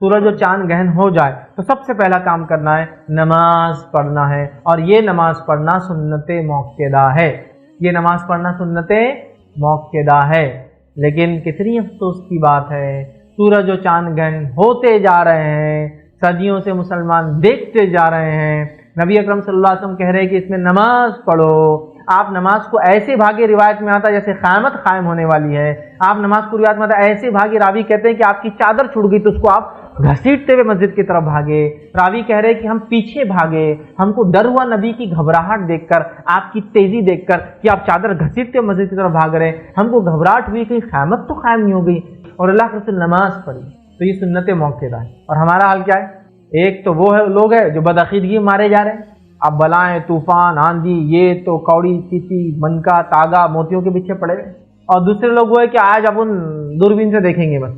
سورج اور چاند گہن ہو جائے تو سب سے پہلا کام کرنا ہے نماز پڑھنا ہے، اور یہ نماز پڑھنا سنت موقدہ ہے، یہ نماز پڑھنا سنت موقدہ ہے۔ لیکن کتنی افسوس کی بات ہے، سورج اور چاند گہن ہوتے جا رہے ہیں، صدیوں سے مسلمان دیکھتے جا رہے ہیں، نبی اکرم صلی اللہ علیہ وسلم کہہ رہے ہیں کہ اس میں نماز پڑھو، آپ نماز کو ایسے بھاگے، روایت میں آتا ہے جیسے قیامت قائم ہونے والی ہے، آپ نماز کو روایت میں آتا ہے ایسے بھاگے، راوی کہتے ہیں کہ آپ کی چادر چھوٹ گئی تو اس کو آپ گھسیٹتے ہوئے مسجد کی طرف بھاگے، راوی کہہ رہے کہ ہم پیچھے بھاگے، ہم کو ڈر ہوا نبی کی گھبراہٹ دیکھ کر، آپ کی تیزی دیکھ کر کہ آپ چادر گھسیٹتے ہوئے مسجد کی طرف بھاگ رہے، ہم کو گھبراہٹ ہوئی کہ قیامت تو قائم نہیں ہو گئی، اور اللہ کے رسول نماز پڑھی۔ تو یہ سنت موقدہ ہے، اور ہمارا حال کیا ہے؟ ایک تو وہ لوگ ہیں جو بدعقیدگی مارے جا رہے ہیں، اب بلائیں، طوفان، آندھی، یہ تو کوڑی چیٹی منکا تاگا موتیوں کے پیچھے پڑے ہوئے، اور دوسرے لوگ وہ ہے کہ آج اپن دوربین سے دیکھیں گے بس۔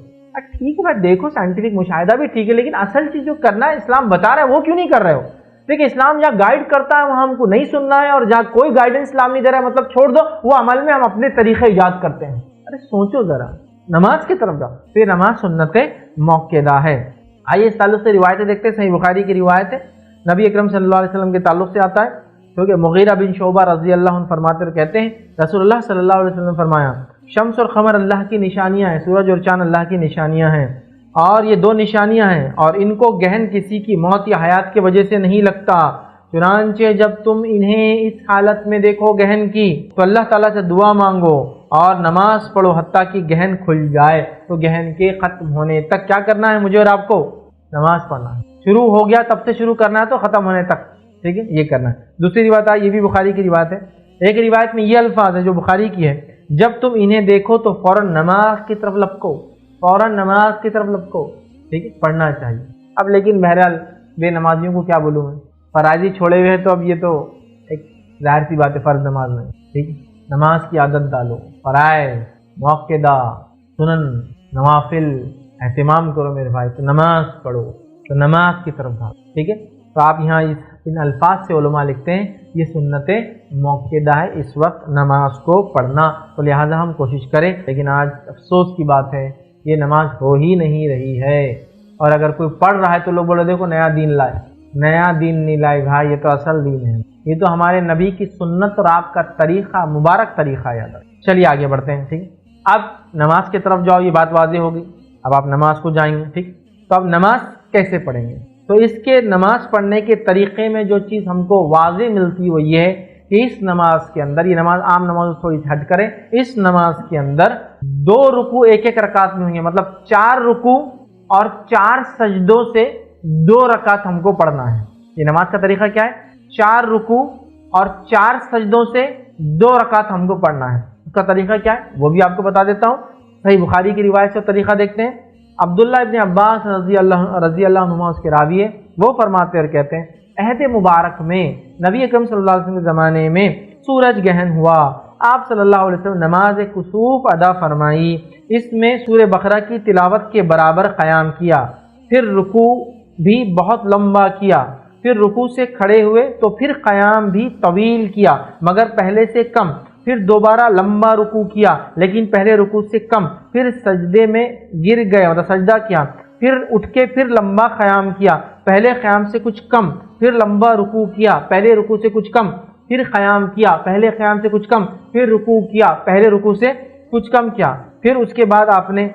ٹھیک ہے بھائی، دیکھو سائنٹیفک مشاہدہ بھی ٹھیک ہے، لیکن اصل چیز جو کرنا ہے اسلام بتا رہا ہے وہ کیوں نہیں کر رہے ہو؟ دیکھیں اسلام جہاں گائیڈ کرتا ہے وہاں ہم کو نہیں سننا ہے، اور جہاں کوئی گائیڈنس اسلام نہیں دے رہا ہے مطلب چھوڑ دو، وہ عمل میں ہم اپنے طریقے ایجاد کرتے ہیں۔ ارے سوچو ذرا، نماز کی طرف جاؤ، پھر نماز سنت موقدہ ہے۔ آئیے اس تعلق سے روایتیں دیکھتے ہیں۔ صحیح بخاری کی روایت ہے، نبی اکرم صلی اللہ علیہ وسلم کے تعلق سے آتا ہے، کیونکہ مغیرہ بن شعبہ رضی اللہ عنہ فرماتے اور کہتے ہیں رسول اللہ صلی اللہ علیہ وسلم نے فرمایا شمس اور قمر اللہ کی نشانیاں ہیں، سورج اور چاند اللہ کی نشانیاں ہیں، اور یہ دو نشانیاں ہیں، اور ان کو گہن کسی کی موت یا حیات کی وجہ سے نہیں لگتا، چنانچہ جب تم انہیں اس حالت میں دیکھو گہن کی تو اللہ تعالیٰ سے دعا مانگو اور نماز پڑھو حتیٰ کہ گہن کھل جائے۔ تو گہن کے ختم ہونے تک کیا کرنا ہے؟ مجھے اور آپ کو نماز پڑھنا ہے، شروع ہو گیا تب سے شروع کرنا ہے تو ختم ہونے تک، ٹھیک ہے، یہ کرنا ہے۔ دوسری روایت ہے، یہ بھی بخاری کی روایت ہے، ایک روایت میں یہ الفاظ ہے جو بخاری کی ہے، جب تم انہیں دیکھو تو فوراً نماز کی طرف لپکو، فوراً نماز کی طرف لپکو، ٹھیک ہے، پڑھنا چاہیے۔ اب لیکن بہرحال بے نمازیوں کو کیا بولوں میں، فرائضی چھوڑے ہوئے ہیں تو اب یہ تو ایک ظاہر سی بات ہے، فرض نماز نہیں، ٹھیک ہے، نماز کی عادت ڈالو، فرائض، موقدہ، سنن، نوافل اہتمام کرو میرے بھائی، تو نماز پڑھو، تو نماز کی طرف بھاگو، ٹھیک ہے۔ تو آپ یہاں ان الفاظ سے علماء لکھتے ہیں یہ سنت موقدہ ہے اس وقت نماز کو پڑھنا، تو لہٰذا ہم کوشش کریں، لیکن آج افسوس کی بات ہے یہ نماز ہو ہی نہیں رہی ہے، اور اگر کوئی پڑھ رہا ہے تو لوگ بولے دیکھو نیا دین لائے، نیا دین نہیں لائے بھائی، یہ تو اصل دین ہے، یہ تو ہمارے نبی کی سنت اور آپ کا طریقہ، مبارک طریقہ یاد ہے۔ چلیے آگے بڑھتے ہیں، ٹھیک ہے۔ اب نماز کی طرف جاؤ، یہ بات واضح ہوگی، اب آپ نماز کو جائیں گے، ٹھیک۔ تو اب نماز کیسے پڑھیں گے؟ تو اس کے نماز پڑھنے کے طریقے میں جو چیز ہم کو واضح ملتی وہ یہ ہے کہ اس نماز کے اندر، یہ نماز عام نماز تھوڑی ہٹ کرے، اس نماز کے اندر 2 رکوع ایک ایک رکعت میں ہوں گے، مطلب 4 رکوع اور 4 سجدوں سے 2 رکعت ہم کو پڑھنا ہے۔ یہ نماز کا طریقہ کیا ہے؟ 4 رکوع اور 4 سجدوں سے 2 رکعت ہم کو پڑھنا ہے۔ اس کا طریقہ کیا ہے وہ بھی آپ کو بتا دیتا ہوں۔ صحیح بخاری کی روایت سے طریقہ دیکھتے ہیں۔ عبداللہ ابن عباس رضی اللہ عنہما اس کے راوی ہے، وہ فرماتے اور کہتے ہیں عہد مبارک میں نبی اکرم صلی اللہ علیہ وسلم کے زمانے میں سورج گہن ہوا، آپ صلی اللہ علیہ وسلم نماز کسوف ادا فرمائی، اس میں سورہ بقرہ کی تلاوت کے برابر قیام کیا، پھر رکوع بھی بہت لمبا کیا، پھر رکوع سے کھڑے ہوئے تو پھر قیام بھی طویل کیا مگر پہلے سے کم، پھر دوبارہ لمبا رکوع کیا لیکن پہلے رکوع سے کم، پھر سجدے میں گر گئے مطلب سجدہ کیا، پھر اٹھ کے پھر لمبا قیام کیا، پہلے قیام سے کچھ کم، پھر لمبا رکوع کیا، پہلے رکوع سے کچھ کم، پھر قیام کیا، پہلے قیام سے کچھ کم، پھر رکوع کیا، پہلے رکوع سے کچھ کم کیا، پھر اس کے بعد آپ نے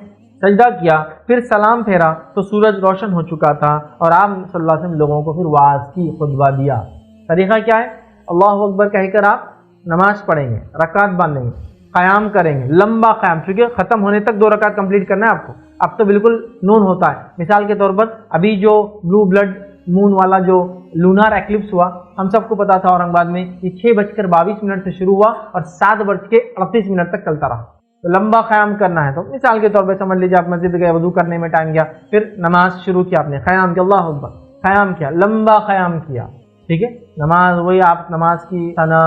سجدہ کیا، پھر سلام پھیرا تو سورج روشن ہو چکا تھا، اور آپ صلی اللہ علیہ وسلم لوگوں کو پھر واعظ کی، خطبہ دیا۔ طریقہ کیا ہے؟ اللہ اکبر کہہ کر آپ نماز پڑھیں گے، رکعت باندھیں گے، قیام کریں گے، لمبا قیام، چونکہ ختم ہونے تک 2 رکعت کمپلیٹ کرنا ہے آپ کو۔ اب تو بالکل نون ہوتا ہے، مثال کے طور پر ابھی جو بلو بلڈ مون والا جو لونار ایکلپس ہوا، ہم سب کو پتا تھا اورنگ آباد میں یہ 6:22 سے شروع ہوا اور 7:38 تک چلتا رہا، تو لمبا قیام کرنا ہے۔ تو مثال کے طور پہ سمجھ لیجیے آپ مسجد گئے، وضو کرنے میں ٹائم گیا، پھر نماز شروع کیا، آپ نے قیام کیا، اللہ اکبر، قیام کیا، لمبا قیام کیا، ٹھیک ہے۔ نماز وہی آپ نماز کی ثنا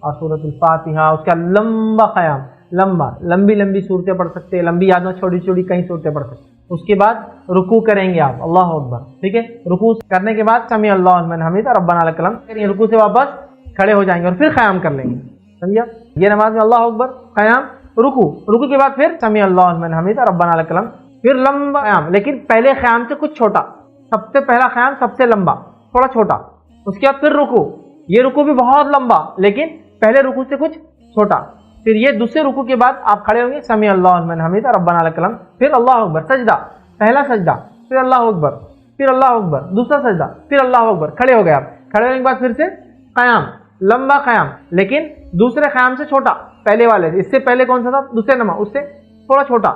اور سورۃ الفاتحہ، اس کا لمبا قیام، لمبی لمبی صورتیں پڑھ سکتے ہیں، لمبی یاد میں چھوٹی چھوٹی کئی صورتیں پڑھ سکتے ہیں۔ اس کے بعد رکوع کریں گے آپ، اللہ اکبر، ٹھیک ہے۔ رکوع کرنے کے بعد سمیع اللہ لمن حمیدہ ربنا لک الحمد، رکوع سے واپس کھڑے ہو جائیں گے اور پھر قیام کر لیں گے، سمجھا؟ یہ نماز میں اللہ اکبر، قیام، رکوع کے بعد پھر سمیع اللہ لمن حمیدہ ربنا لک الحمد، پھر لمبا قیام لیکن پہلے قیام سے کچھ چھوٹا، سب سے پہلا قیام سب سے لمبا تھوڑا چھوٹا، اس کے بعد پھر رکوع، یہ رکوع بھی بہت لمبا لیکن پہلے رکوع سے کچھ چھوٹا، پھر یہ دوسرے رکوع کے بعد آپ کھڑے ہوں گے سمیع اللہ لمن حمیدہ ربنا لک الحمد، پھر اللہ اکبر، سجدہ، پہلا سجدہ، پھر اللہ اکبر، پھر اللہ اکبر، دوسرا سجدہ، پھر اللہ اکبر، کھڑے ہو گئے آپ، کھڑے ہونے کے بعد پھر سے قیام، لمبا قیام لیکن دوسرے قیام سے چھوٹا، پہلے والے اس سے پہلے کون سا تھا؟ دوسرے نماز، اس سے تھوڑا چھوٹا،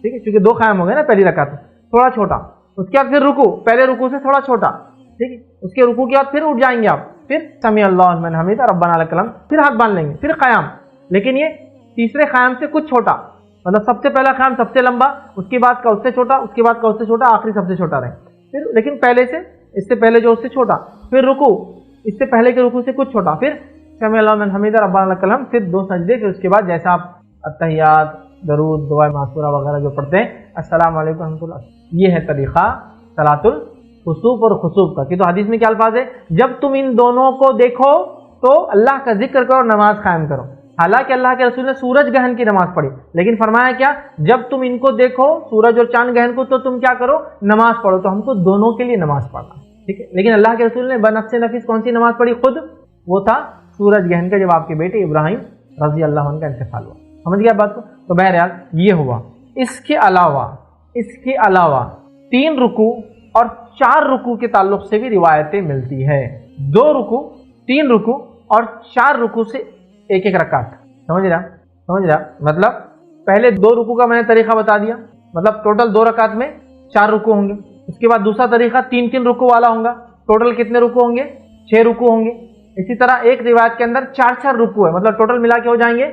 ٹھیک ہے، کیونکہ دو قیام ہو گئے نا پہلی رکعت میں، تھوڑا چھوٹا، اس کے بعد پھر رکوع، پہلے رکوع سے تھوڑا چھوٹا، ٹھیک ہے، اس کے رکوع کے بعد پھر اٹھ جائیں گے آپ، پھر سمیع اللہ لمن حمیدہ ربنا لک الحمد، پھر ہاتھ باندھ لیں گے، پھر قیام، لیکن یہ تیسرے قیام سے کچھ چھوٹا، مطلب سب سے پہلا قیام سب سے لمبا، اس کے بعد کا اس سے چھوٹا، اس کے بعد کا اس سے چھوٹا، آخری سب سے چھوٹا رہے، پھر لیکن پہلے سے اس سے پہلے جو اس سے چھوٹا، پھر رکوع، اس سے پہلے کے رکوع سے کچھ چھوٹا، پھر سمیع اللہ لمن حمیدہ ربنا لک الحمد، پھر دو سجدے، پھر اس کے بعد جیسا آپ التحیات، درود، دعائے معصورہ وغیرہ جو پڑھتے ہیں، السلام علیکم ورحمۃ اللہ، یہ ہے طریقہ صلاۃ الخسوف اور خسوف کا۔ کہ تو حدیث میں کیا الفاظ ہے؟ جب تم ان دونوں کو دیکھو تو اللہ کا ذکر کرو اور نماز قائم کرو۔ حالانکہ اللہ کے رسول نے سورج گہن کی نماز پڑھی، لیکن فرمایا کیا؟ جب تم ان کو دیکھو سورج اور چاند گہن کو تو تم کیا کرو؟ نماز پڑھو۔ تو ہم کو دونوں کے لیے نماز پڑھنا، ٹھیک ہے، لیکن اللہ کے رسول نے بنفس نفیس کون سی نماز پڑھی خود؟ وہ تھا سورج گہن کا، جب آپ کے بیٹے ابراہیم رضی اللہ عنہ کا انتقال ہوا۔ سمجھ گیا بات کو؟ تو بہرحال یہ ہوا۔ اس کے علاوہ 3 رکوع اور 4 رکوع کے تعلق سے بھی روایتیں ملتی ہے۔ 2 رکوع، 3 رکوع اور 4 رکوع سے ایک رکعت۔ سمجھ رہا؟ مطلب پہلے 2 رکوع کا میں نے طریقہ بتا دیا، مطلب ٹوٹل 2 رکعت میں 4 رکوع ہوں گے۔ اس کے بعد دوسرا طریقہ 3 رکوع والا ہوگا، ٹوٹل کتنے رکوع ہوں گے؟ 6 رکوع ہوں گے۔ اسی طرح ایک روایت کے اندر 4 رکوع ہے، مطلب ٹوٹل ملا کے ہو جائیں گے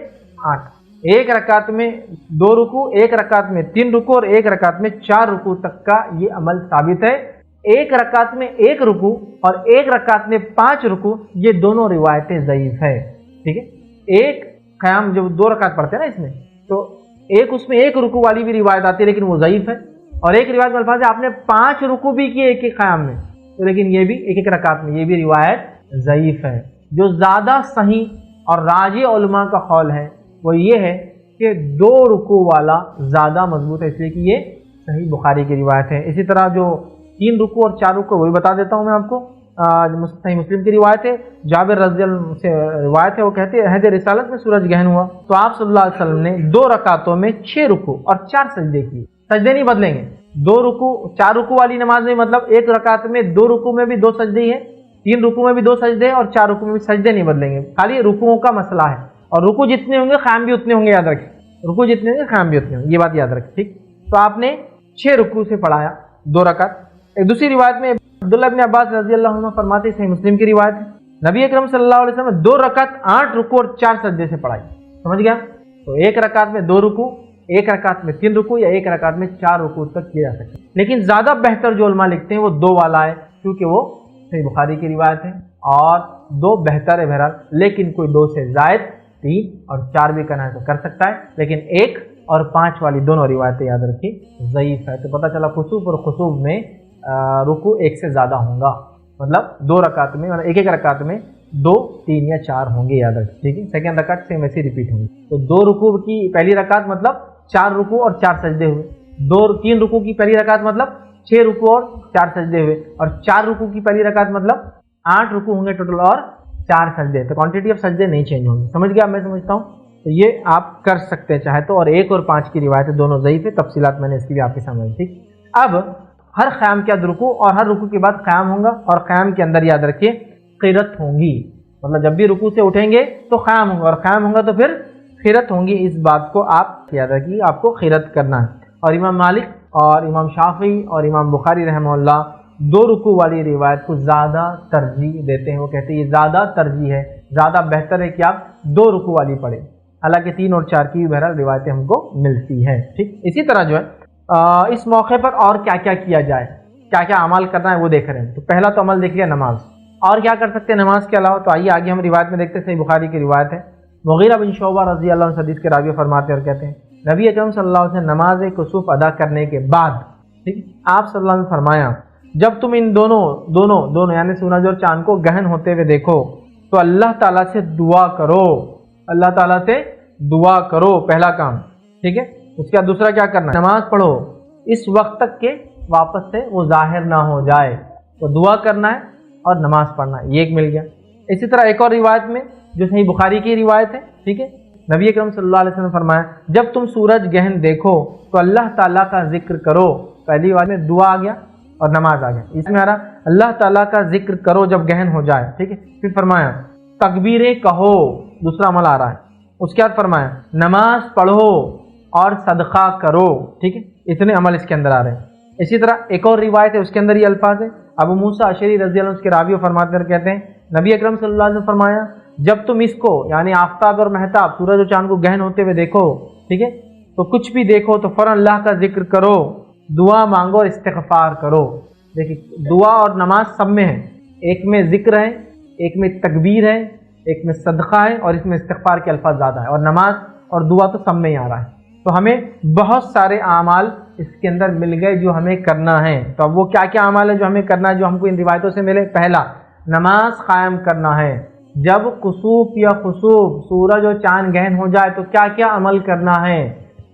8۔ ایک رکعت میں 2 رکوع، ایک رکعت میں 3 رکوع اور ایک رکعت میں 4 رکوع تک کا یہ عمل ثابت ہے۔ ایک رکعت میں 1 رکوع اور ایک رکعت میں 5 رکوع، یہ دونوں روایتیں ضعیف ہے، ٹھیک ہے۔ ایک قیام جب 2 رکعت پڑھتے ہیں نا اس میں، تو اس میں 1 رکوع والی بھی روایت آتی ہے لیکن وہ ضعیف ہے، اور ایک روایت میں الفاظ ہے آپ نے 5 رکوع بھی کیے ایک قیام میں، تو لیکن یہ بھی ایک رکعت میں، یہ بھی روایت ضعیف ہے۔ جو زیادہ صحیح اور راجح علماء کا قول ہے وہ یہ ہے کہ 2 رکوع والا زیادہ مضبوط ہے، اس لیے کہ یہ صحیح بخاری کی روایت ہے۔ اسی طرح جو 3 رکوع اور 4 رکوع، وہی بتا دیتا ہوں میں آپ کو، صحیح مسلم کی روایت ہے، جابر رضی اللہ عنہ سے روایت ہے، وہ کہتے ہیں عہد رسالت میں سورج گہن ہوا تو آپ صلی اللہ علیہ وسلم نے 2 رکعتوں میں 6 رکوع اور 4 سجدے کیے۔ سجدے نہیں بدلیں گے، 2 رکوع 4 رکوع والی نماز میں مطلب ایک رکعت میں 2 رکوع میں بھی 2 سجدے ہی ہیں، 3 رکوع میں بھی 2 سجدے اور 4 رکوع میں بھی سجدے نہیں بدلیں گے، خالی رکوعوں کا مسئلہ ہے، اور رکوع جتنے ہوں گے قیام بھی اتنے ہوں گے، یاد رکھیں، رکوع جتنے ہوں گے قیام بھی اتنے ہوں گے، یہ بات یاد رکھیں، ٹھیک۔ تو آپ نے 6 رکوع سے پڑھایا 2 رکعت۔ ایک دوسری روایت میں عبداللہ ابن عباس رضی اللہ عنہ فرماتے ہیں، صحیح مسلم کی روایت ہے، نبی اکرم صلی اللہ علیہ وسلم نے 2 رکعت 8 رکوع اور 4 سجدے سے پڑھائی۔ سمجھ گیا؟ تو ایک رکعت میں 2 رکوع، ایک رکعت میں 3 رکوع یا ایک رکعت میں 4 رکوع تک کیا جا سکتا ہے، لیکن زیادہ بہتر جو علماء لکھتے ہیں وہ 2 والا ہے، کیونکہ وہ صحیح بخاری کی روایت ہے، اور 2 بہتر ہے بہرحال، لیکن کوئی 2 سے زائد 3 اور 4 بھی کرنا ہے تو کر سکتا ہے، لیکن 1 اور 5 والی دونوں روایتیں یاد رکھی ضعیف ہے۔ تو پتہ چلا خسوف اور خسوف میں رکوع 1 سے زیادہ ہوں گا، مطلب 2 رکعت میں، مطلب ایک رکعت میں 2، 3 یا 4 ہوں گے، یاد رکھیں، ٹھیک ہے۔ سیکنڈ رکعت سیم ایسے ریپیٹ ہوں گی، تو 2 رکوع کی پہلی رکعت مطلب 4 رکوع اور 4 سجدے ہوئے، 3 رکوع کی پہلی رکعت مطلب 6 رکوع اور 4 سجدے ہوئے، اور 4 رکوع کی پہلی رکعت مطلب 8 رکوع ہوں گے ٹوٹل اور 4 سجدے، تو کوانٹٹی آف سجدے نہیں چینج ہوں گے۔ سمجھ گیا؟ میں سمجھتا ہوں تو یہ آپ کر سکتے ہیں چاہے تو، اور 1 اور 5 کی روایتیں دونوں ضعیف ہے، تفصیلات میں نے اس کی بھی آپ کے سامنے ٹھیک۔ اب ہر قیام کے بعد رکوع اور ہر رکوع کے بعد قیام ہوگا، اور قیام کے اندر یاد رکھیے قرت ہوں گی، مطلب جب بھی رکوع سے اٹھیں گے تو قیام ہوگا، اور قیام ہوگا تو پھر قرت ہوں گی، اس بات کو آپ یاد رکھیے، آپ کو قرت کرنا ہے۔ اور امام مالک اور امام شافعی اور امام بخاری رحمہ اللہ 2 رکوع والی روایت کو زیادہ ترجیح دیتے ہیں، وہ کہتے ہیں یہ زیادہ ترجیح ہے، زیادہ بہتر ہے کہ آپ 2 رکوع والی پڑھیں، حالانکہ 3 اور 4 کی بھی بہرحال روایتیں ہم کو ملتی ہیں، ٹھیک۔ اسی طرح جو ہے اس موقع پر اور کیا کیا کیا جائے، کیا کیا عمل کرنا ہے وہ دیکھ رہے ہیں۔ تو پہلا تو عمل دیکھ لیا نماز، اور کیا کر سکتے ہیں نماز کے علاوہ؟ تو آئیے آگے ہم روایت میں دیکھتے ہیں، صحیح بخاری کی روایت ہے، مغیرہ بن شعبہ رضی اللہ عنہ حدیث کے راوی فرماتے ہیں اور کہتے ہیں، نبی اکرم صلی اللہ علیہ وسلم نماز کسوف ادا کرنے کے بعد، ٹھیک، آپ صلی اللہ علیہ وسلم فرمایا، جب تم ان دونوں یعنی سورج اور چاند کو گہن ہوتے ہوئے دیکھو تو اللہ تعالیٰ سے دعا کرو، اللہ تعالیٰ سے دعا کرو، پہلا کام، ٹھیک ہے۔ اس کے بعد دوسرا کیا کرنا ہے؟ نماز پڑھو، اس وقت تک کہ واپس سے وہ ظاہر نہ ہو جائے. تو دعا کرنا ہے اور نماز پڑھنا ہے، یہ ایک مل گیا. اسی طرح ایک اور روایت میں جو صحیح بخاری کی روایت ہے، ٹھیک ہے، نبی اکرم صلی اللہ علیہ وسلم نے فرمایا جب تم سورج گہن دیکھو تو اللہ تعالیٰ کا ذکر کرو. پہلی بات میں دعا آ گیا اور نماز آ گیا. اس میں آ رہا اللہ تعالیٰ کا ذکر کرو جب گہن ہو جائے، ٹھیک ہے. پھر فرمایا تکبیریں کہو، دوسرا عمل آ رہا ہے. اس کے بعد فرمایا نماز پڑھو اور صدقہ کرو، ٹھیک ہے. اتنے عمل اس کے اندر آ رہے ہیں. اسی طرح ایک اور روایت ہے، اس کے اندر یہ الفاظ ہے. ابو موسیٰ اشعری رضی اللہ عنہ اس کے راوی فرماتے ہیں، کہتے ہیں نبی اکرم صلی اللہ علیہ وسلم فرمایا جب تم اس کو یعنی آفتاب اور مہتاب، سورج اور چاند کو گہن ہوتے ہوئے دیکھو، ٹھیک ہے، تو کچھ بھی دیکھو تو فوراً اللہ کا ذکر کرو، دعا مانگو اور استغفار کرو. دیکھیے دعا اور نماز سب میں ہے، ایک میں ذکر ہے، ایک میں تکبیر ہے، ایک میں صدقہ ہے، اور اس میں استغفار کے الفاظ زیادہ ہے. اور نماز اور دعا تو سب میں ہی آ رہا ہے. تو ہمیں بہت سارے اعمال اس کے اندر مل گئے جو ہمیں کرنا ہے. تو اب وہ کیا کیا اعمال ہے جو ہمیں کرنا ہے، جو ہم کو ان روایتوں سے ملے؟ پہلا، نماز قائم کرنا ہے. جب کسوف یا خسوف سورج اور چاند گہن ہو جائے تو کیا کیا عمل کرنا ہے؟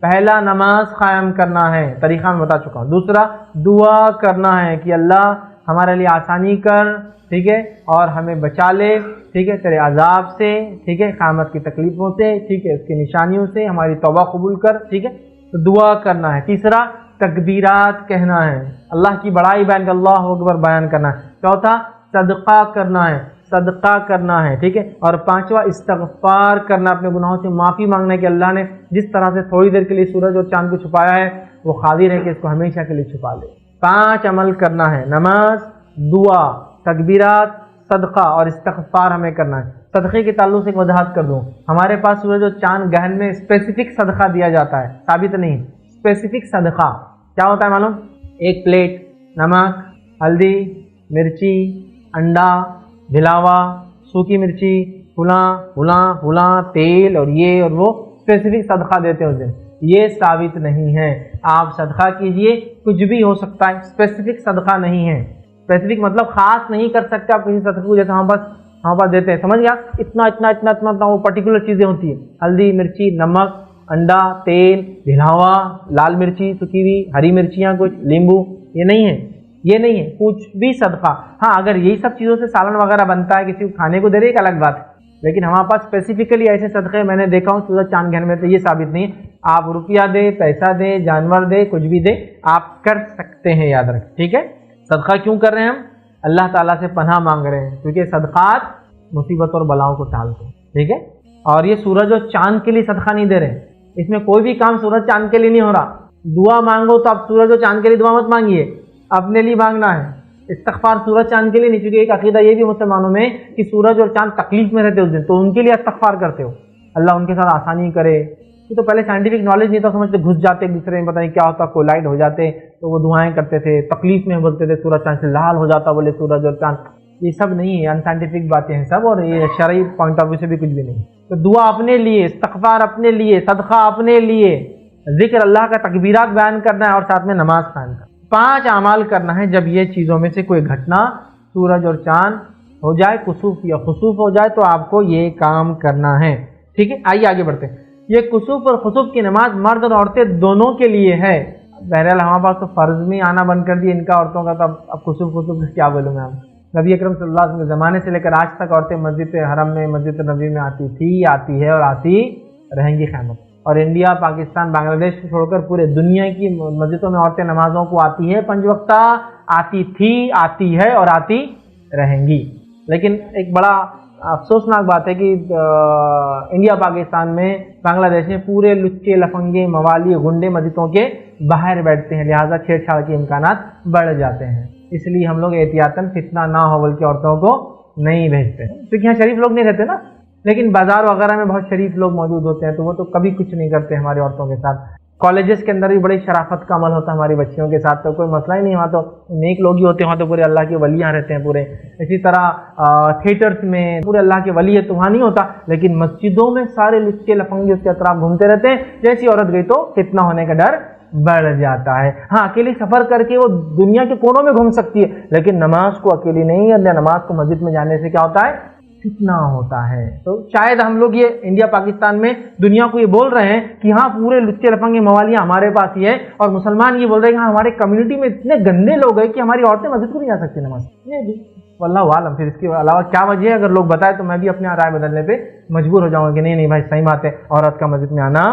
پہلا نماز قائم کرنا ہے، طریقہ میں بتا چکا ہوں. دوسرا دعا کرنا ہے کہ اللہ ہمارے لیے آسانی کر، ٹھیک ہے، اور ہمیں بچا لے، ٹھیک ہے، تیرے عذاب سے، ٹھیک ہے، قیامت کی تکلیفوں سے، ٹھیک ہے، اس کی نشانیوں سے ہماری توبہ قبول کر، ٹھیک ہے. تو دعا کرنا ہے. تیسرا تکبیرات کہنا ہے، اللہ کی بڑائی بیان کر اللہ اکبر بیان کرنا ہے. چوتھا صدقہ کرنا ہے، صدقہ کرنا ہے، ٹھیک ہے. اور پانچواں استغفار کرنا، اپنے گناہوں سے معافی مانگنا ہے کہ اللہ نے جس طرح سے تھوڑی دیر کے لیے سورج اور چاند کو چھپایا ہے وہ قادر ہے کہ اس کو ہمیشہ کے لیے چھپا لے. 5 عمل کرنا ہے، نماز، دعا، تکبیرات، صدقہ اور استغفار ہمیں کرنا ہے. صدقے کے تعلق سے ایک وضاحت کر دوں، ہمارے پاس سورج اور چاند گہن میں اسپیسیفک صدقہ دیا جاتا ہے، ثابت نہیں. اسپیسیفک صدقہ کیا ہوتا ہے معلوم؟ 1 پلیٹ نمک، ہلدی، مرچی، انڈا، بھلاوا، سوکھی مرچی، فلاں تیل اور یہ اور وہ اسپیسیفک صدقہ دیتے ہیں اس دن. یہ ثابت نہیں ہے. آپ صدقہ کیجئے، کچھ بھی ہو سکتا ہے، اسپیسیفک صدقہ نہیں ہے. اسپیسیفک مطلب خاص نہیں کر سکتے آپ کسی صدقے کو، جیسے ہمارے پاس دیتے ہیں، سمجھ گیا؟ اتنا وہ پرٹیکولر چیزیں ہوتی ہیں، ہلدی، مرچی، نمک، انڈا، تیل، بھلاوا، لال مرچی سکی ہوئی، ہری مرچیاں، کچھ لیمبو، یہ نہیں ہے. یہ نہیں ہے کچھ بھی صدقہ. ہاں اگر یہی سب چیزوں سے سالن وغیرہ بنتا ہے، کسی کو کھانے کو دے رہے ایک الگ بات ہے، لیکن ہمارے پاس اسپیسیفکلی ایسے صدقے میں نے دیکھا ہوں سورج چاند گہن میں، تو یہ ثابت نہیں ہے. آپ روپیہ دے، پیسہ دے، جانور دے، کچھ بھی دے، آپ کر سکتے ہیں، یاد رکھیں، ٹھیک ہے. صدقہ کیوں کر رہے ہیں ہم؟ اللہ تعالیٰ سے پناہ مانگ رہے ہیں، کیونکہ صدقات مصیبت اور بلاؤں کو ٹالتے ہیں، ٹھیک ہے. اور یہ سورج اور چاند کے لیے صدقہ نہیں دے رہے، اس میں کوئی بھی کام سورج چاند کے لیے نہیں ہو رہا. دعا مانگو تو آپ سورج اور چاند کے لیے دعا مت مانگیے، اپنے لیے مانگنا ہے. استغفار سورج چاند کے لیے نہیں، چونکہ ایک عقیدہ یہ بھی مسلمانوں میں کہ سورج اور چاند تکلیف میں رہتے اس دن، تو ان کے لیے استغفار کرتے ہو، اللہ ان کے ساتھ آسانی کرے. یہ تو پہلے سائنٹیفک نالج نہیں تھا، سمجھتے گھس جاتے ایک دوسرے میں، پتہ نہیں کیا ہوتا، کولائڈ ہو جاتے، تو وہ دعائیں کرتے تھے، تکلیف میں بولتے تھے سورج چاند سے لال ہو جاتا، بولے سورج اور چاند. یہ سب نہیں ہے، ان سائنٹیفک باتیں ہیں سب، اور یہ شرعی پوائنٹ آف ویو سے بھی کچھ بھی نہیں. تو دعا اپنے لیے، استغفار اپنے لیے، صدقہ اپنے لیے، ذکر اللہ کا، تکبیرات بیان کرنا ہے، اور ساتھ میں نماز قائم کرنا. 5 اعمال کرنا ہے. جب یہ چیزوں میں سے کوئی گھٹنا سورج اور چاند ہو جائے، کسوف یا خسوف ہو جائے، تو آپ کو یہ کام کرنا ہے، ٹھیک ہے. آئیے آگے بڑھتے ہیں. یہ کسوف اور خسوف کی نماز مرد اور عورتیں دونوں کے لیے ہے. بہرحال ہمارے پاس تو فرض میں آنا بند کر دیا ان کا، عورتوں کا، تو اب خسوف کیا بولوں میں. نبی اکرم صلی اللہ علیہ وسلم کے زمانے سے لے کر آج تک عورتیں مسجد حرم میں، مسجد نبوی میں آتی تھی، آتی ہے اور آتی رہیں گی قیامت. اور انڈیا، پاکستان، بنگلہ دیش کو چھوڑ کر پورے دنیا کی مسجدوں میں عورتیں نمازوں کو آتی ہے، 5 وقتہ آتی تھی، آتی ہے اور آتی رہیں گی. لیکن ایک بڑا افسوسناک بات ہے کہ انڈیا، پاکستان میں، بنگلہ دیش میں پورے لچے، لفنگے، موالی، گنڈے مسجدوں کے باہر بیٹھتے ہیں، لہٰذا چھیڑ چھاڑ کے امکانات بڑھ جاتے ہیں. اس لیے ہم لوگ احتیاطاً فتنہ نہ ہو بول کے عورتوں کو نہیں بھیجتے، کیونکہ یہاں شریف لوگ نہیں رہتے نا. لیکن بازار وغیرہ میں بہت شریف لوگ موجود ہوتے ہیں، تو وہ تو کبھی کچھ نہیں کرتے ہماری عورتوں کے ساتھ. کالجز کے اندر بھی بڑی شرافت کا عمل ہوتا ہے ہماری بچیوں کے ساتھ، تو کوئی مسئلہ ہی نہیں. وہاں تو نیک لوگ ہی ہوتے ہیں، وہاں تو پورے اللہ کے ولیاں رہتے ہیں پورے. اسی طرح تھیٹرز میں پورے اللہ کے ولی ہے، تو وہاں نہیں ہوتا. لیکن مسجدوں میں سارے لچے لفنگے اس کے اطراف گھومتے رہتے ہیں، جیسی عورت گئی تو فتنہ ہونے کا ڈر بڑھ جاتا ہے. ہاں اکیلی سفر کر کے وہ دنیا کے کونوں میں گھوم سکتی ہے، لیکن نماز کو اکیلی نہیں. نماز کو مسجد میں جانے سے کیا ہوتا ہے؟ فتنہ ہوتا ہے۔ تو شاید ہم لوگ یہ انڈیا پاکستان میں دنیا کو یہ بول رہے ہیں کہ ہاں پورے لچے لفنگے موالیاں ہمارے پاس ہی ہے، اور مسلمان یہ بول رہے ہیں کہ ہاں ہمارے کمیونٹی میں اتنے گندے لوگ ہیں کہ ہماری عورتیں مسجد کو نہیں جا سکتی نماز۔ واللہ عالم، پھر اس کے علاوہ کیا وجہ ہے؟ اگر لوگ بتائے تو میں بھی اپنے رائے بدلنے پہ مجبور ہو جاؤں گا کہ نہیں بھائی صحیح بات ہے، عورت کا مسجد میں آنا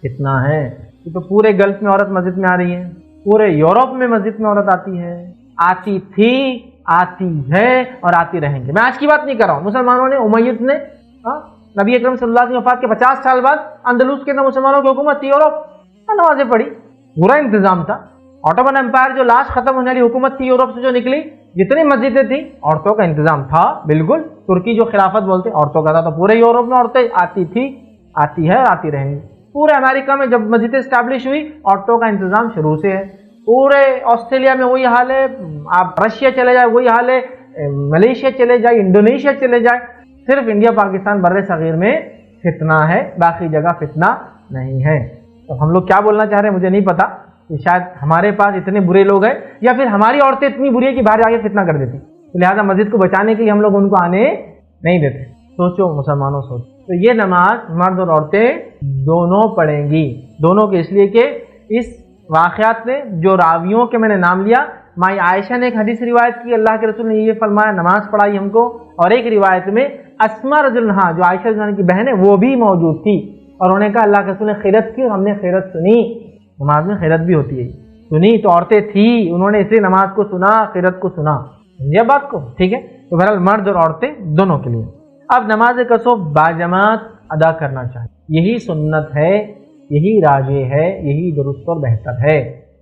اتنا ہے۔ یہ تو پورے گلف میں عورت مسجد میں آ رہی ہے، پورے یورپ میں مسجد میں عورت آتی ہے، آتی تھی، آتی ہے اور آتی رہیں گے۔ میں آج کی بات نہیں کر رہا ہوں، مسلمانوں نے امیت نے نبی اکرم صلی اللہ علیہ وسلم کی وفات کے 50 سال بعد اندلس کے اندر مسلمانوں کی حکومت تھی، یورپ نمازیں پڑھی، پورا انتظام تھا۔ آٹومن امپائر جو لاسٹ ختم ہونے والی حکومت تھی یورپ سے جو نکلی، جتنی مسجدیں تھیں عورتوں کا انتظام تھا، بالکل ترکی جو خلافت بولتے عورتوں کا تھا، تو پورے یورپ میں عورتیں آتی تھی، آتی ہے اور آتی رہیں گی۔ پورے امریکہ میں جب مسجدیں اسٹیبلش ہوئی عورتوں کا انتظام شروع سے ہے، پورے آسٹریلیا میں وہی حال ہے، آپ رشیا چلے جائے وہی حال ہے، ملیشیا چلے جائے، انڈونیشیا چلے جائے، صرف انڈیا پاکستان بر صغیر میں فتنہ ہے، باقی جگہ فتنہ نہیں ہے۔ تو ہم لوگ کیا بولنا چاہ رہے ہیں مجھے نہیں پتا، کہ شاید ہمارے پاس اتنے برے لوگ ہیں یا پھر ہماری عورتیں اتنی بری ہیں کہ باہر جا کے فتنہ کر دیتی، تو لہٰذا مسجد کو بچانے کے لیے ہم لوگ ان کو آنے نہیں دیتے۔ سوچو مسلمانوں، سوچو۔ تو یہ نماز مرد اور عورتیں دونوں پڑھیں گی، دونوں کے، اس لیے کہ اس واقعات میں جو راویوں کے میں نے نام لیا، مائی عائشہ نے ایک حدیث روایت کی، اللہ کے رسول نے یہ فرمایا، نماز پڑھائی ہم کو، اور ایک روایت میں اسما رضی اللہ عنہا جو عائشہ رضی اللہ عنہا کی بہن ہے وہ بھی موجود تھی، اور انہوں نے کہا اللہ کے رسول نے خیرت کی اور ہم نے خیرت سنی۔ نماز میں خیرت بھی ہوتی ہے، سنی تو عورتیں تھیں، انہوں نے اس لیے نماز کو سنا، خیرت کو سنا، یہ بات کو ٹھیک ہے۔ تو بہرحال مرد اور عورتیں دونوں کے لیے۔ اب نماز کسوف باجماعت ادا کرنا چاہیے، یہی سنت ہے، یہی راجح ہے، یہی درست اور بہتر ہے،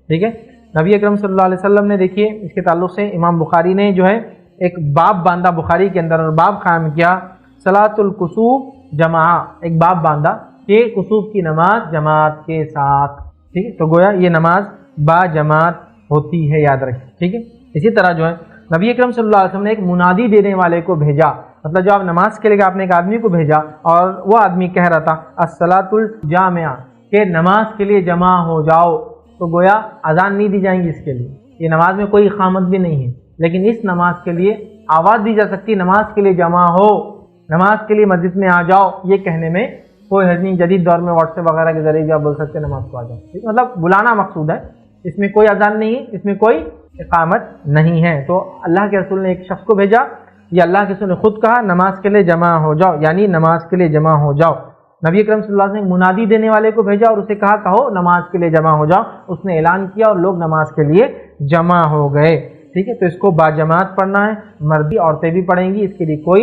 ٹھیک ہے۔ نبی اکرم صلی اللہ علیہ وسلم نے دیکھیے اس کے تعلق سے امام بخاری نے جو ہے ایک باب باندھا بخاری کے اندر، اور باب قائم کیا صلاۃ الکسوف جماعہ، ایک باب باندھا کہ کسوف کی نماز جماعت کے ساتھ، ٹھیک ہے۔ تو گویا یہ نماز با جماعت ہوتی ہے، یاد رکھیں، ٹھیک ہے۔ اسی طرح جو ہے نبی اکرم صلی اللہ علیہ وسلم نے ایک منادی دینے والے کو بھیجا، مطلب جو آپ نماز کے لیے آپ نے ایک آدمی کو بھیجا اور وہ آدمی کہہ رہا تھا الصلاۃ الجامعہ، کہ نماز کے لیے جمع ہو جاؤ، تو گویا اذان نہیں دی جائیں گی اس کے لیے، یہ نماز میں کوئی اقامت بھی نہیں ہے، لیکن اس نماز کے لیے آواز دی جا سکتی، نماز کے لیے جمع ہو، نماز کے لیے مسجد میں آ جاؤ، یہ کہنے میں کوئی حرج نہیں۔ جدید دور میں واٹس ایپ وغیرہ کے ذریعے جو آپ بول سکتے ہیں نماز کو آ جاؤ، ٹھیک ہے، مطلب بلانا مقصود ہے، اس میں کوئی اذان نہیں ہے، اس میں کوئی اقامت نہیں ہے۔ تو اللہ کے رسول نے ایک شخص کو بھیجا، یہ اللہ کے رسول نے خود کہا نماز کے لیے جمع ہو جاؤ، یعنی نماز کے لیے جمع ہو جاؤ۔ نبی اکرم صلی اللہ علیہ وسلم نے منادی دینے والے کو بھیجا اور اسے کہا کہو نماز کے لیے جمع ہو جاؤ، اس نے اعلان کیا اور لوگ نماز کے لیے جمع ہو گئے، ٹھیک ہے۔ تو اس کو باجماعت پڑھنا ہے، مردی عورتیں بھی پڑھیں گی، اس کے لیے کوئی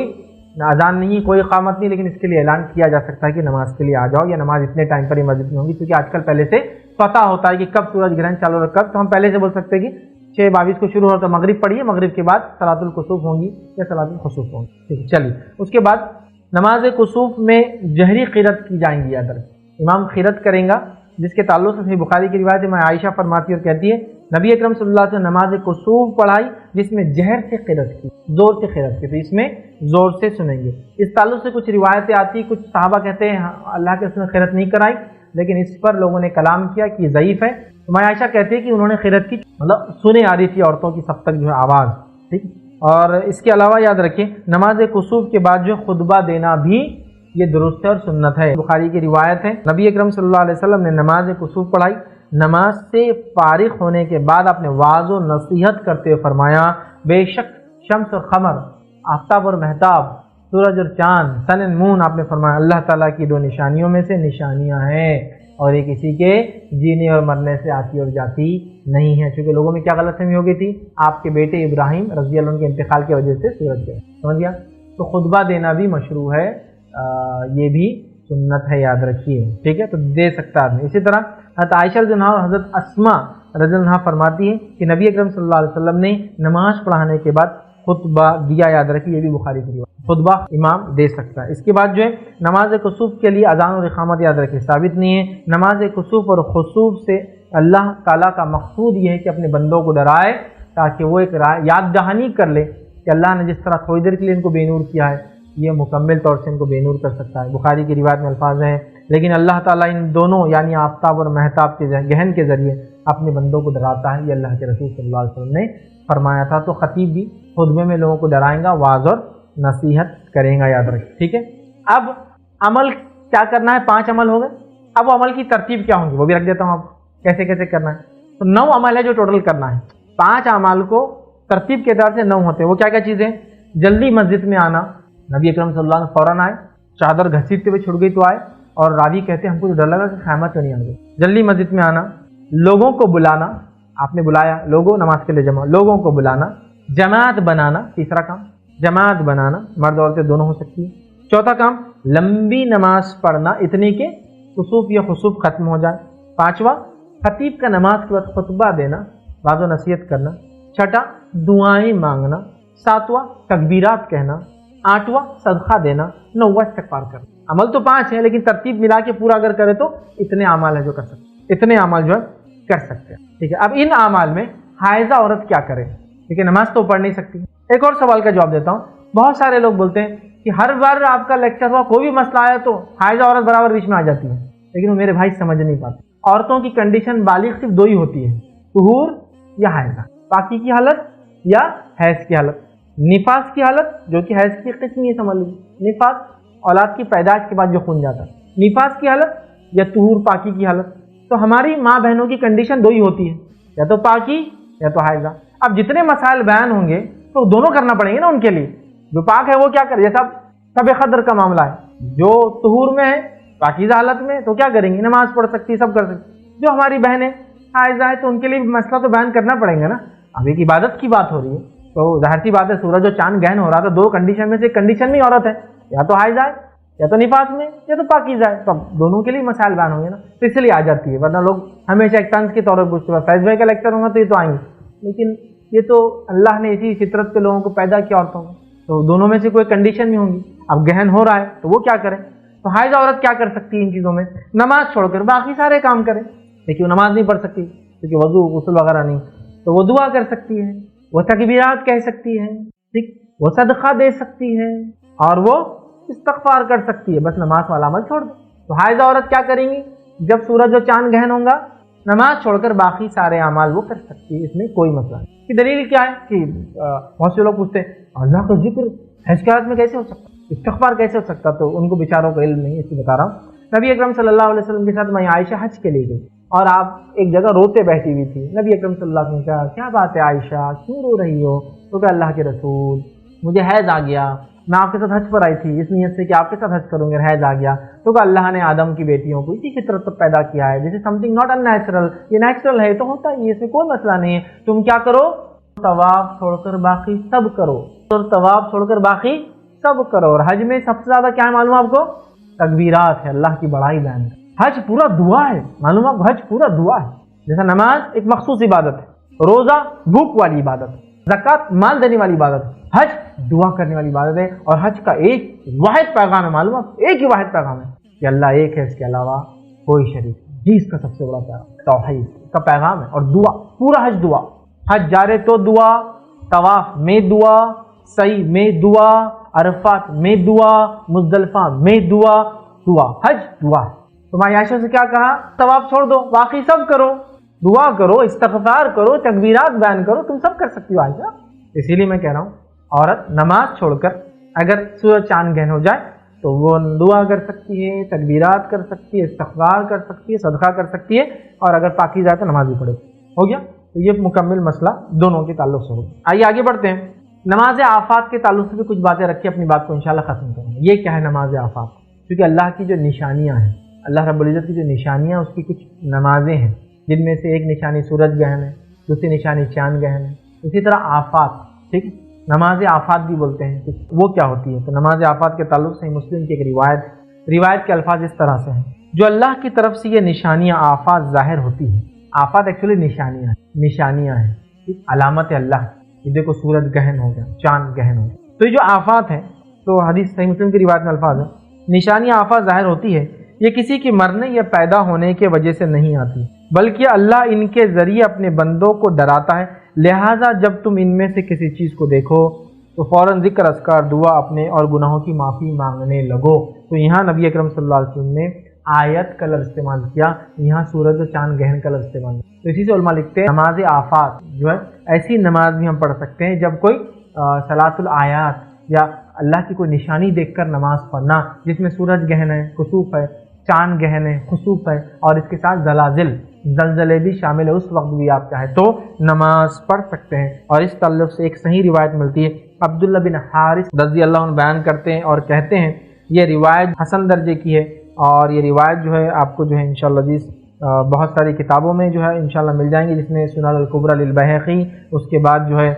اذان نہیں، کوئی اقامت نہیں، لیکن اس کے لیے اعلان کیا جا سکتا ہے کہ نماز کے لیے آ جاؤ، یا نماز اتنے ٹائم پر ہی مسجد میں ہوگی، کیونکہ آج کل پہلے سے پتہ ہوتا ہے کہ کب سورج گرہن چالو ہے، کب، تو ہم پہلے سے بول سکتے ہیں کہ 6:22 کو شروع ہو تو مغرب پڑھیے، مغرب کے بعد صلاۃ الکسوف ہوں گی یا صلاۃ الخسوف ہوں گی، ٹھیک ہے۔ چلیے اس کے بعد نماز کسوف میں جہری قرات کی جائیں گی، یاد رکھیں امام قرات کریں گا، جس کے تعلق سے صحیح بخاری کی روایت میں عائشہ فرماتی اور کہتی ہے نبی اکرم صلی اللہ علیہ وسلم نے نماز کسوف پڑھائی جس میں جہر سے قرات کی، زور سے قرات کی، تو اس میں زور سے سنیں گے۔ اس تعلق سے کچھ روایتیں آتی، کچھ صحابہ کہتے ہیں اللہ کے رسول نے قرات نہیں کرائی، لیکن اس پر لوگوں نے کلام کیا کہ یہ ضعیف ہے۔ تو میں عائشہ کہتی ہے کہ انہوں نے قرات کی، مطلب سنے آ رہی تھی عورتوں کی سب تک جو ہے آواز، ٹھیک۔ اور اس کے علاوہ یاد رکھیں نماز کسوف کے بعد جو خطبہ دینا بھی یہ درست ہے اور سنت ہے، بخاری کی روایت ہے نبی اکرم صلی اللہ علیہ وسلم نے نماز کسوف پڑھائی، نماز سے فارغ ہونے کے بعد اپنے واعظ و نصیحت کرتے ہوئے فرمایا بے شک شمس اور قمر، آفتاب اور مہتاب، سورج اور چاند، سن اینڈ مون، آپ نے فرمایا اللہ تعالیٰ کی دو نشانیوں میں سے نشانیاں ہیں، اور یہ کسی کے جینے اور مرنے سے آتی اور جاتی نہیں ہے۔ چونکہ لوگوں میں کیا غلط فہمی ہو گئی تھی، آپ کے بیٹے ابراہیم رضی اللہ عنہ کے انتقال کی وجہ سے سورج گیا، سمجھ گیا؟ تو خطبہ دینا بھی مشروع ہے، یہ بھی سنت ہے، یاد رکھیے، ٹھیک ہے۔ تو دے سکتا آدمی۔ اسی طرح حضرت عائشہ رضی اللہ عنہ اور حضرت اسما رضی اللہ عنہ فرماتی ہیں کہ نبی اکرم صلی اللہ علیہ وسلم نے نماز پڑھانے کے بعد خطبہ دیا، یاد رکھیے، یہ بھی بخاری کی روایت، خطبہ امام دے سکتا ہے۔ اس کے بعد جو ہے نماز کسوف کے لیے اذان اور اقامت، یاد رکھیے، ثابت نہیں ہے۔ نماز کسوف اور خسوف سے اللہ تعالیٰ کا مقصود یہ ہے کہ اپنے بندوں کو ڈرائے، تاکہ وہ ایک یاد دہانی کر لے کہ اللہ نے جس طرح تھوڑی دیر کے لیے ان کو بے نور کیا ہے، یہ مکمل طور سے ان کو بے نور کر سکتا ہے۔ بخاری کی روایت میں الفاظ ہیں لیکن اللہ تعالیٰ ان دونوں یعنی آفتاب اور مہتاب کے گہن کے ذریعے اپنے بندوں کو ڈراتا ہے، یہ اللہ کے رسول صلی اللہ علیہ وسلم نے فرمایا تھا۔ تو خطیب بھی خطبے میں لوگوں کو ڈرائیں گا، واعظ اور نصیحت کرے گا, یاد رکھیں, ٹھیک ہے. اب عمل کیا کرنا ہے, 5 عمل ہو گئے. اب وہ عمل کی ترتیب کیا ہوں گی وہ بھی رکھ دیتا ہوں آپ کیسے کیسے کرنا ہے. تو 9 عمل ہے جو ٹوٹل کرنا ہے. 5 اعمال کو ترتیب کے اعتبار سے 9 ہوتے ہیں. وہ کیا کیا چیزیں؟ جلدی مسجد میں آنا, نبی اکرم صلی اللہ علیہ وسلم فوراً آئے, چادر گھسیٹتے ہوئے چھوٹ گئی تو آئے, اور راوی کہتے ہیں ہم کو تو ڈر لگا کہ خیمہ تو نہیں آ گئی. جلدی مسجد میں آنا, لوگوں کو بلانا, آپ نے بلایا, لوگوں نماز کے لیے جمع, لوگوں کو بلانا, جماعت بنانا, تیسرا کام جماعت بنانا, مرد عورتیں دونوں ہو سکتی ہے. چوتھا کام لمبی نماز پڑھنا اتنی کہ خسوف یا خسوف ختم ہو جائے. 5واں خطیب کا نماز کے بعد خطبہ دینا, واعظ و نصیحت کرنا. 6واں دعائیں مانگنا. 7واں تکبیرات کہنا. 8واں صدقہ دینا. 9واں استغفار کرنا. عمل تو 5 ہیں لیکن ترتیب ملا کے پورا اگر کرے تو اتنے اعمال ہیں جو کر سکتے, اتنے اعمال جو ہے کر سکتے ہیں, ٹھیک ہے. اب ان اعمال میں حائضہ عورت کیا کرے, ٹھیک ہے, نماز تو پڑھ نہیں سکتی. ایک اور سوال کا جواب دیتا ہوں. بہت سارے لوگ بولتے ہیں کہ ہر بار آپ کا لیکچر ہوا کوئی بھی مسئلہ آیا تو حائضہ عورت برابر بیچ میں آ جاتی ہے, لیکن وہ میرے بھائی سمجھ نہیں پاتے. عورتوں کی کنڈیشن بالغ صرف 2 ہی ہوتی ہے, طہور یا حائضہ, پاکی کی حالت یا حیض کی حالت. نفاس کی حالت جو کہ حیض کی قسم ہی سمجھ لیجیے, نفاس اولاد کی پیدائش کے بعد جو خون جاتا ہے, نفاس کی حالت یا طہور پاکی کی حالت. تو ہماری ماں بہنوں کی کنڈیشن 2 ہی ہوتی ہے, یا تو پاکی یا تو حائضہ. اب جتنے مسائل بیان ہوں گے تو دونوں کرنا پڑیں گے نا ان کے لیے. جو پاک ہے وہ کیا کرے, جیسا سب قدر کا معاملہ ہے, جو طہور میں ہے پاکیزہ حالت میں تو کیا کریں گے, نماز پڑھ سکتی, سب کر سکتی. جو ہماری بہنیں حائضہ ہے تو ان کے لیے مسئلہ تو بیان کرنا پڑیں گا نا. اب ایک عبادت کی بات ہو رہی ہے تو ظاہر سی بات ہے, سورج اور چاند گہن ہو رہا تھا, 2 کنڈیشن میں سے ایک کنڈیشن میں عورت ہے, یا تو حائضہ ہے یا تو نفاس میں یا تو پاکیزہ ہے. تو دونوں کے لیے مسائل بیان ہوں گے نا, تو اس لیے آ جاتی ہے. ورنہ لوگ ہمیشہ ایک طنز کے طور پر پوچھتے ہیں فیض بھائی کا لیکچر ہوگا تو یہ تو آئیں گے, لیکن یہ تو اللہ نے اسی فطرت کے لوگوں کو پیدا کیا عورتوں میں, تو دونوں میں سے کوئی کنڈیشن نہیں ہوں گی. اب گہن ہو رہا ہے تو وہ کیا کرے. تو حائضہ عورت کیا کر سکتی ہے ان چیزوں میں, نماز چھوڑ کر باقی سارے کام کرے. لیکن وہ نماز نہیں پڑھ سکتی کیونکہ وضو غسل وغیرہ نہیں, تو وہ دعا کر سکتی ہے, وہ تکبیرات کہہ سکتی ہے, ٹھیک, وہ صدقہ دے سکتی ہے, اور وہ استغفار کر سکتی ہے. بس نماز والا عمل چھوڑ دے. تو حائضہ عورت کیا کریں گی, جب سورج اور چاند گہن ہوں گا نماز چھوڑ کر باقی سارے اعمال وہ کر سکتی ہے, اس میں کوئی مسئلہ نہیں. کی دلیل کیا ہے کہ بہت سے لوگ پوچھتے ہیں اللہ کا ذکر حیض کی حالت میں کیسے ہو سکتا, استغفار کیسے ہو سکتا, تو ان کو بیچاروں کو علم نہیں, اس لیے بتا رہا ہوں. نبی اکرم صلی اللہ علیہ وسلم کے ساتھ میں عائشہ حج کے لیے گئی اور آپ ایک جگہ روتے بیٹھی ہوئی تھی. نبی اکرم صلی اللہ علیہ وسلم نے کہا کیا بات ہے عائشہ, کیوں رو رہی ہو؟ تو کہ اللہ کے رسول مجھے حیض آ گیا, میں آپ کے ساتھ حج پر آئی تھی اس نیت سے کہ آپ کے ساتھ حج کروں گے, حیض آ گیا. تو کہ اللہ نے آدم کی بیٹیوں کو اسی فطرت پر پیدا کیا ہے, this is something not in natural, یہ نیچرل ہے تو ہوتا ہی, اس میں کوئی مسئلہ نہیں ہے. تم کیا کرو, طواف چھوڑ کر باقی سب کرو, اور طواف چھوڑ کر باقی سب کرو. اور حج میں سب سے زیادہ کیا ہے معلوم آپ کو, تکبیرات ہے, اللہ کی بڑائی بیان ہے. حج پورا دعا ہے, معلوم آپ کو, حج پورا دعا ہے. جیسا نماز ایک مخصوص عبادت ہے, روزہ بھوک والی عبادت ہے, زکوٰۃ مال دینے والی عبادت ہے, حج دعا کرنے والی عبادت ہے. اور حج کا ایک واحد پیغام ہے, معلوم آپ, ایک ہی واحد پیغام ہے کہ اللہ ایک ہے, اس کے علاوہ کوئی شریک نہیں. جی اس کا سب سے بڑا پیغام توحید کا پیغام ہے. اور دعا, پورا حج دعا, حج جارے تو دعا, طواف میں دعا, سعی میں دعا, عرفات میں دعا, مزدلفہ میں دعا, دعا, حج دعا ہے. تو میں عائشہ سے کیا کہا, طواف چھوڑ دو باقی سب کرو, دعا کرو, استغفار کرو, تکبیرات بیان کرو, تم سب کر سکتی ہو عائشہ. اسی لیے میں کہہ رہا ہوں عورت نماز چھوڑ کر اگر سورج چاند گہن ہو جائے تو وہ دعا کر سکتی ہے, تکبیرات کر سکتی ہے, استغفار کر سکتی ہے, صدقہ کر سکتی ہے, اور اگر پاکیزہ ہے تو نماز بھی پڑھے. ہو گیا. تو یہ مکمل مسئلہ دونوں کے تعلق سے ہوگا. آئیے آگے بڑھتے ہیں. نماز آفات کے تعلق سے بھی کچھ باتیں رکھ کے اپنی بات کو انشاءاللہ ختم کریں گے. یہ کیا ہے نماز آفات, کیونکہ اللہ کی جو نشانیاں ہیں, اللہ رب العزت کی جو نشانیاں, اس کی کچھ نمازیں ہیں جن میں سے ایک نشانی سورج گہن ہے, دوسری نشانی چاند گہن ہے. اسی طرح آفات, ٹھیک, نماز آفات بھی بولتے ہیں. وہ کیا ہوتی ہے, تو نماز آفات کے تعلق سے مسلم کی ایک روایت کے الفاظ اس طرح سے ہیں, جو اللہ کی طرف سے یہ نشانیاں آفات ظاہر ہوتی ہیں. آفات ایکچولی نشانیاں ہیں, علامت اللہ. یہ دیکھو سورج گہن ہو گیا, چاند گہن ہو گیا, تو یہ جو آفات ہیں, تو حدیث صحیح مسلم کی روایت میں الفاظ ہیں, نشانیاں آفات ظاہر ہوتی ہے, یہ کسی کی مرنے یا پیدا ہونے کے وجہ سے نہیں آتی, بلکہ اللہ ان کے ذریعے اپنے بندوں کو ڈراتا ہے. لہٰذا جب تم ان میں سے کسی چیز کو دیکھو تو فوراً ذکر اذکار, دعا اپنے اور گناہوں کی معافی مانگنے لگو. تو یہاں نبی اکرم صلی اللہ علیہ وسلم نے آیت کا لفظ استعمال کیا, یہاں سورج و چاند گہن کا لفظ استعمال کیا. تو اسی سے علماء لکھتے ہیں نماز آفات جو ہے ایسی نماز بھی ہم پڑھ سکتے ہیں جب کوئی صلاۃ الآیات یا اللہ کی کوئی نشانی دیکھ کر نماز پڑھنا، جس میں سورج گہن ہے، کسوف ہے، چاند گہن ہے، خسوف ہے، اور اس کے ساتھ زلازل، زلزلے بھی شامل ہے، اس وقت بھی آپ چاہیں تو نماز پڑھ سکتے ہیں۔ اور اس تعلق سے ایک صحیح روایت ملتی ہے، عبداللہ بن حارث رضی اللہ عنہ بیان کرتے ہیں اور کہتے ہیں، یہ روایت حسن درجے کی ہے، اور یہ روایت جو ہے آپ کو جو ہے انشاءاللہ عزیز بہت ساری کتابوں میں جو ہے انشاءاللہ مل جائیں گے، جس میں سنن الکبریٰ للبیہقی، اس کے بعد جو ہے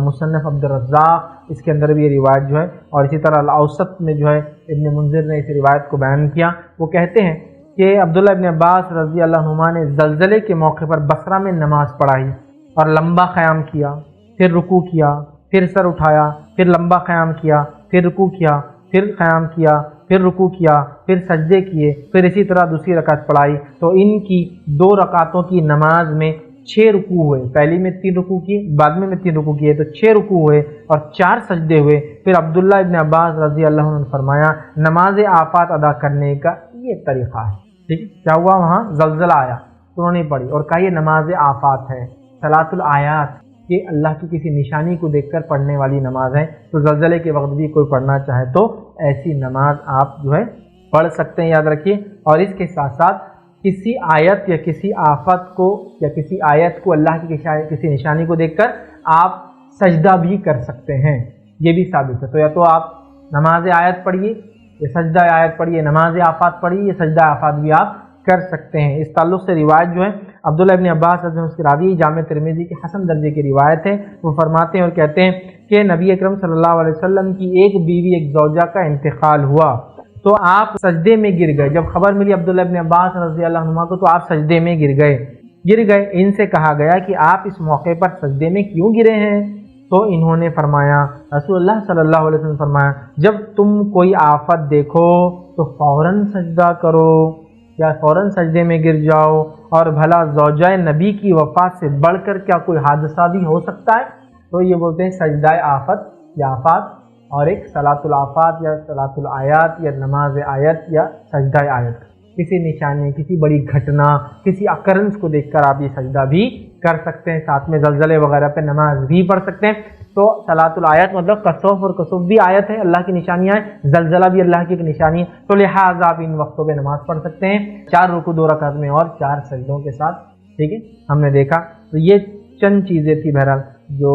مصنف عبد الرزاق، اس کے اندر بھی یہ روایت جو ہے، اور اسی طرح الاوسط میں جو ہے ابن منذر نے اس روایت کو بیان کیا۔ وہ کہتے ہیں کہ عبداللہ ابن عباس رضی اللہ عنہما نے زلزلے کے موقع پر بصرہ میں نماز پڑھائی اور لمبا قیام کیا، پھر رکوع کیا، پھر سر اٹھایا، پھر لمبا قیام کیا، پھر رکوع کیا، پھر قیام کیا، پھر رکوع کیا، پھر سجدے کیے، پھر اسی طرح دوسری رکعت پڑھائی۔ تو ان کی 2 رکعتوں کی نماز میں 6 رکوع ہوئے، پہلی میں 3 رکوع کیے، بعد میں 3 رکوع کیے، تو 6 رکوع ہوئے اور 4 سجدے ہوئے۔ پھر عبداللہ ابن عباس رضی اللہ عنہ نے فرمایا نماز آفات ادا کرنے کا یہ طریقہ ہے۔ ٹھیک ہے، کیا ہوا؟ وہاں زلزلہ آیا تو انہوں نے پڑھی اور کہا یہ نماز آفات ہے، صلاۃ الآیات، یہ اللہ کی کسی نشانی کو دیکھ کر پڑھنے والی نماز ہے، تو زلزلے کے وقت بھی کوئی پڑھنا چاہے تو ایسی نماز آپ جو ہے پڑھ سکتے ہیں، یاد رکھیے۔ اور اس کے ساتھ ساتھ کسی آیت یا کسی آفت کو یا کسی آیت کو اللہ کی کسی نشانی کو دیکھ کر آپ سجدہ بھی کر سکتے ہیں، یہ بھی ثابت ہے۔ تو یا تو آپ نماز آیت پڑھیے یا سجدہ آیت پڑھیے، نماز آفات پڑھیے یا سجدہ آفات بھی آپ کر سکتے ہیں۔ اس تعلق سے روایت جو ہے عبداللہ ابن عباس رضی اللہ عنہ اس کی راوی جامع ترمذی کے حسن درجے کی روایت ہے، وہ فرماتے ہیں اور کہتے ہیں کہ نبی اکرم صلی اللہ علیہ وسلم کی ایک بیوی ایک زوجہ کا انتقال ہوا تو آپ سجدے میں گر گئے۔ جب خبر ملی عبداللہ ابن عباس رضی اللہ عنہ کو تو آپ سجدے میں گر گئے۔ ان سے کہا گیا کہ آپ اس موقع پر سجدے میں کیوں گرے ہیں؟ تو انہوں نے فرمایا، رسول اللہ صلی اللہ علیہ وسلم نے فرمایا جب تم کوئی آفت دیکھو تو فوراً سجدہ کرو یا فوراً سجدے میں گر جاؤ، اور بھلا زوجہ نبی کی وفات سے بڑھ کر کیا کوئی حادثہ بھی ہو سکتا ہے؟ تو یہ بولتے ہیں سجدہ آفت یا آفات، اور ایک صلاۃ الآفات یا صلاۃ الآیات یا نماز آیت یا سجدہ آیت، کسی نشانی، کسی بڑی گھٹنا، کسی اکرنس کو دیکھ کر آپ یہ سجدہ بھی کر سکتے ہیں، ساتھ میں زلزلے وغیرہ پہ نماز بھی پڑھ سکتے ہیں۔ تو صلاۃ الآیات مطلب کسوف، اور کسوف بھی آیت ہے، اللہ کی نشانیاں ہیں، زلزلہ بھی اللہ کی ایک نشانی ہے، تو لہٰذا آپ ان وقتوں پہ نماز پڑھ سکتے ہیں 4 رکوع 2 رکعت میں اور 4 سجدوں کے ساتھ۔ ٹھیک ہے، ہم نے دیکھا تو یہ چند چیزیں تھی بہرحال جو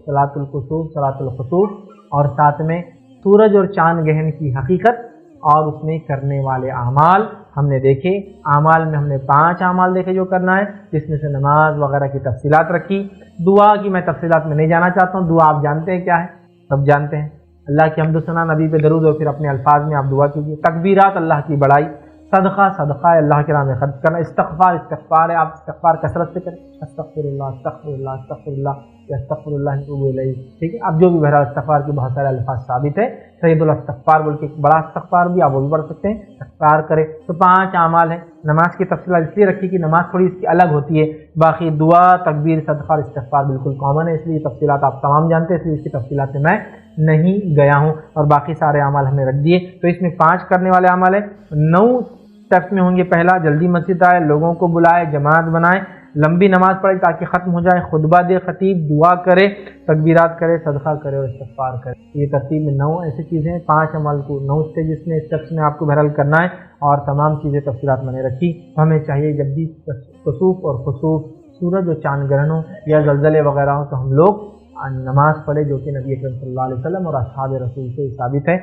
صلاۃ الکسوف، صلاۃ الخسوف، اور ساتھ میں سورج اور چاند گہن کی حقیقت اور اس میں کرنے والے اعمال ہم نے دیکھے۔ اعمال میں ہم نے 5 اعمال دیکھے جو کرنا ہے، جس میں سے نماز وغیرہ کی تفصیلات رکھی۔ دعا کی میں تفصیلات میں نہیں جانا چاہتا ہوں، دعا آپ جانتے ہیں کیا ہے، سب جانتے ہیں، اللہ کی حمد و ثنا، نبی پہ درود، اور پھر اپنے الفاظ میں آپ دعا کیجیے۔ تکبیرات اللہ کی بڑائی، صدقہ ہے اللہ کے راہ میں خرچ کرنا، استغفار ہے، آپ استغفار کثرت سے کریں، استغفر اللہ استغفر اللہ استغفر اللہ یا استغفر اللہ اتوب الیہ۔ ٹھیک ہے، اب جو بھی بہرحال استغفار کے بہت سارے الفاظ ثابت ہے، سید الاستغفار بول کے بڑا استغفار بھی آپ وہ بھی پڑھ سکتے ہیں، استغفار کرے۔ تو 5 اعمال ہیں۔ نماز کی تفصیلات اس لیے رکھی کہ نماز تھوڑی اس کی الگ ہوتی ہے، باقی دعا، تکبیر، صدقہ اور استغفار بالکل کامن ہے، اس لیے تفصیلات آپ تمام جانتے ہیں، اس لیے اس کی تفصیلات میں نہیں گیا ہوں، اور باقی سارے اعمال ہم نے رکھ دیے۔ تو اس میں 5 کرنے والے اعمال ہیں، 9 اسٹیپس میں ہوں گے۔ پہلا، جلدی مسجد آئے، لوگوں کو بلائے، جماعت بنائے، لمبی نماز پڑھے تاکہ ختم ہو جائے، خطبہ دے خطیب، دعا کرے، تکبیرات کرے، صدقہ کرے اور استغفار کرے۔ یہ ترتیب میں 9 ایسی چیزیں ہیں، 5 عمل کو 9 اسٹیجز میں، اسٹیپس میں آپ کو بہرحال کرنا ہے، اور تمام چیزیں تفصیلات میں نے رکھی۔ ہمیں چاہیے جب بھی کسوف اور خسوف، سورج اور چاند گرہن ہو یا زلزلے وغیرہ ہو تو ہم لوگ نماز پڑھے، جو کہ نبی اکرم صلی اللہ علیہ وسلم اور اصحاب رسول سے ثابت ہے۔